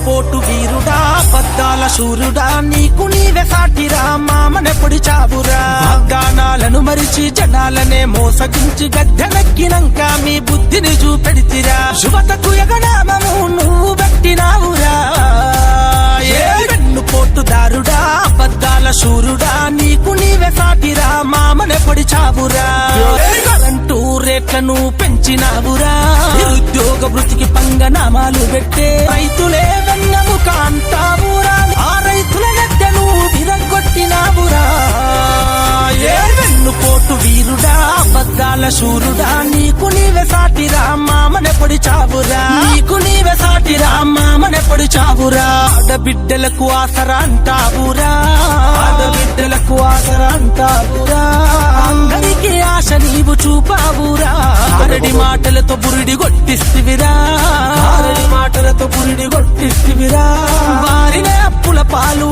వెన్నుపోటు వీరుడా పద్దాల శూరుడా నీకు నీవే సాటిరా మామనెప్పుడు చావురా వాగ్దానాలను మరిచి జనాలనే మోసగించి గద్దెనెక్కినంక మీ బుద్ధిని చూపెడితిరా యువతకు ఎగనామము నువ్వు పెట్టినావురా వెన్నుపోటు దారుడా పద్దాల శూరుడా నీకు నీవే సాటిరా మామనెప్పుడు చావురా కరెంటు రేట్లను పెంచినావురా నిరుద్యోగ వృత్తికి పంగనామాలు పెట్టే రైతులే వెన్నెముక అంటావురా ఆ రైతుల గడ్డను విరగొట్టినావురా వెన్నుపోటు వీరుడా పద్దాల శూరుడా నీకు నీవే సాటిరా మామనెప్పుడు చావురా నీకు నీవే సాటిరా మామనెప్పుడు చావురా ఆడబిడ్డలకు ఆసరా అంటావురా ఆడబిడ్డలకు ఆసరా అంటావురా అందరికీ ఆశ నీవు చూపావురా ఆరడి మాటలతో బురిడి కొట్టిస్తివిరా ఆరడి మాటలతో బురిడి కొట్టిస్తివిరా వారినే అప్పుల పాలు